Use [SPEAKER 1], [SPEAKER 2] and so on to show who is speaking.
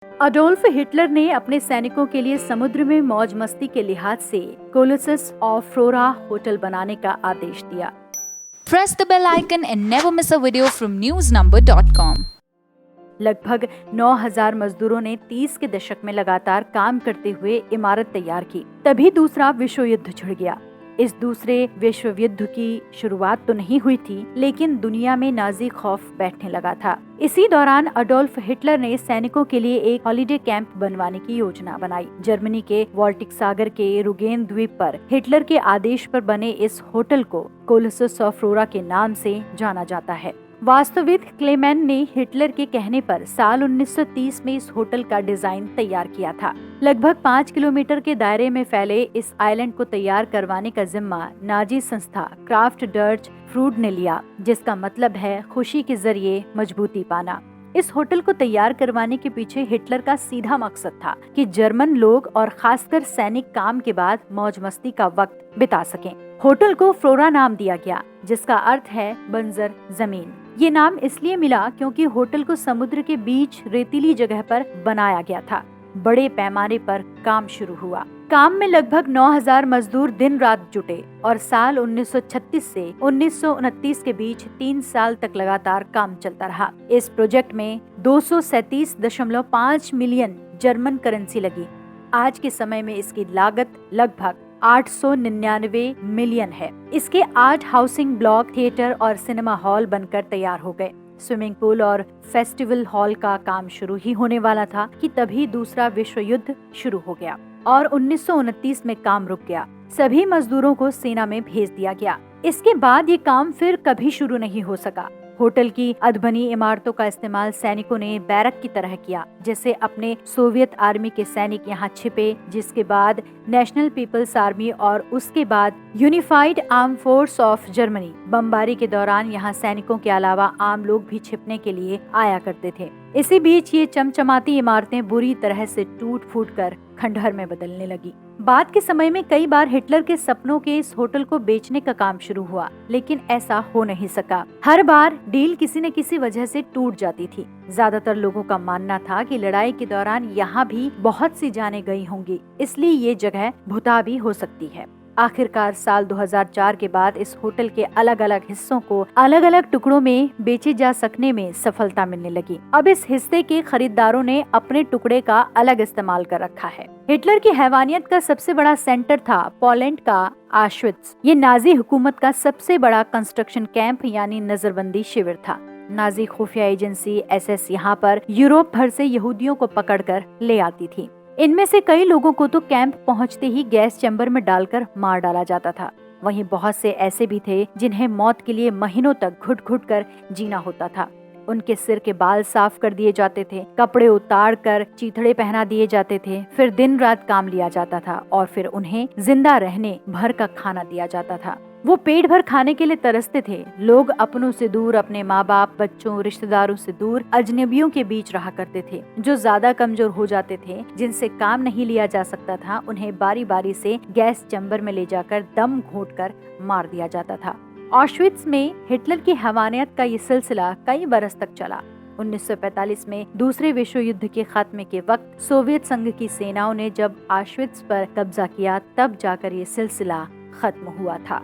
[SPEAKER 1] Adolf Hitler ने अपने सैनिकों के लिए समुद्र में मौज मस्ती के लिहाज से कोलोसस ऑफ फ्लोरा होटल बनाने का आदेश दिया।
[SPEAKER 2] Press the bell icon and never miss a video from newsnumber.com.
[SPEAKER 1] लगभग 9,000 मजदूरों ने 30 के दशक में लगातार काम करते हुए इमारत तैयार की। तभी दूसरा विश्व युद्ध छिड़ गया। इस दूसरे विश्व युद्ध की शुरुआत तो नहीं हुई थी, लेकिन दुनिया में नाजी खौफ बैठने लगा था। इसी दौरान अडोल्फ हिटलर ने सैनिकों के लिए एक हॉलिडे कैंप बनवाने की योजना बनाई। जर्मनी के बाल्टिक सागर के रुगेन द्वीप पर हिटलर के आदेश पर बने इस होटल को कोलोसस ऑफ फ्लोरा के नाम से जाना जाता है। वास्तुविद क्लेमेन ने हिटलर के कहने पर साल 1930 में इस होटल का डिजाइन तैयार किया था। लगभग 5 किलोमीटर के दायरे में फैले इस आइलैंड को तैयार करवाने का जिम्मा नाजी संस्था क्राफ्ट डर्च फ्रूड ने लिया, जिसका मतलब है खुशी के जरिए मजबूती पाना। इस होटल को तैयार करवाने के पीछे हिटलर का सीधा मकसद था कि जर्मन लोग और खासकर सैनिक काम के बाद मौज मस्ती का वक्त बिता सकें। होटल को फ्लोरा नाम दिया गया, जिसका अर्थ है बंजर जमीन। ये नाम इसलिए मिला क्योंकि होटल को समुद्र के बीच रेतीली जगह पर बनाया गया था। बड़े पैमाने पर काम शुरू हुआ। काम में लगभग 9,000 मजदूर दिन रात जुटे और साल 1936 से 1929 के बीच 3 साल तक लगातार काम चलता रहा। इस प्रोजेक्ट में 237.5 मिलियन जर्मन करेंसी लगी। आज के समय में इसकी लागत लगभग 899 मिलियन है। इसके 8 हाउसिंग ब्लॉक, थिएटर और सिनेमा हॉल बनकर तैयार हो गए। स्विमिंग पूल और फेस्टिवल हॉल का काम शुरू ही होने वाला था कि तभी दूसरा विश्व युद्ध शुरू हो गया और 1929 में काम रुक गया। सभी मजदूरों को सेना में भेज दिया गया। इसके बाद ये काम फिर कभी शुरू नहीं हो सका। होटल की अधबनी इमारतों का इस्तेमाल सैनिकों ने बैरक की तरह किया, जैसे अपने सोवियत आर्मी के सैनिक यहाँ छिपे, जिसके बाद नेशनल पीपल्स आर्मी और उसके बाद unified arm force of Germany. बमबारी के दौरान यहाँ सैनिकों के अलावा आम लोग भी छिपने के लिए आया करते थे। इसी बीच ये चमचमाती इमारतें बुरी तरह से टूट फूट कर खंडहर में बदलने लगी। बाद के समय में कई बार हिटलर के सपनों के इस होटल को बेचने का काम शुरू हुआ, लेकिन ऐसा हो नहीं सका। हर बार डील किसी न किसी वजह से टूट जाती थी। ज्यादातर लोगों का मानना था कि लड़ाई के दौरान यहाँ भी बहुत सी जानें गई होंगी, इसलिए ये जगह भुता भी हो सकती है। आखिरकार साल 2004 के बाद इस होटल के अलग अलग हिस्सों को अलग अलग टुकड़ों में बेचे जा सकने में सफलता मिलने लगी। अब इस हिस्से के खरीदारों ने अपने टुकड़े का अलग इस्तेमाल कर रखा है। हिटलर की हैवानियत का सबसे बड़ा सेंटर था पोलैंड का ऑश्विट्ज। ये नाजी हुकूमत का सबसे बड़ा कंस्ट्रक्शन कैंप यानी नजरबंदी शिविर था। नाजी खुफिया एजेंसी SS यहाँ पर यूरोप भर से यहूदियों को पकड़कर ले आती थी। इनमें से कई लोगों को तो कैंप पहुंचते ही गैस चैम्बर में डालकर मार डाला जाता था। वहीं बहुत से ऐसे भी थे जिन्हें मौत के लिए महीनों तक घुट घुट कर जीना होता था। उनके सिर के बाल साफ कर दिए जाते थे, कपड़े उतार कर चीथड़े पहना दिए जाते थे, फिर दिन रात काम लिया जाता था और फिर उन्हें जिंदा रहने भर का खाना दिया जाता था। वो पेट भर खाने के लिए तरसते थे। लोग अपनों से दूर, अपने माँ बाप, बच्चों, रिश्तेदारों से दूर अजनबियों के बीच रहा करते थे। जो ज्यादा कमजोर हो जाते थे, जिनसे काम नहीं लिया जा सकता था, उन्हें बारी बारी से गैस चैम्बर में ले जाकर दम घोंटकर मार दिया जाता था। ऑश्विट्ज में हिटलर की हैवानियत का ये सिलसिला कई बरस तक चला। 1945 में दूसरे विश्व युद्ध के खात्मे के वक्त सोवियत संघ की सेनाओं ने जब ऑश्विट्ज पर कब्जा किया, तब जाकर ये सिलसिला खत्म हुआ था।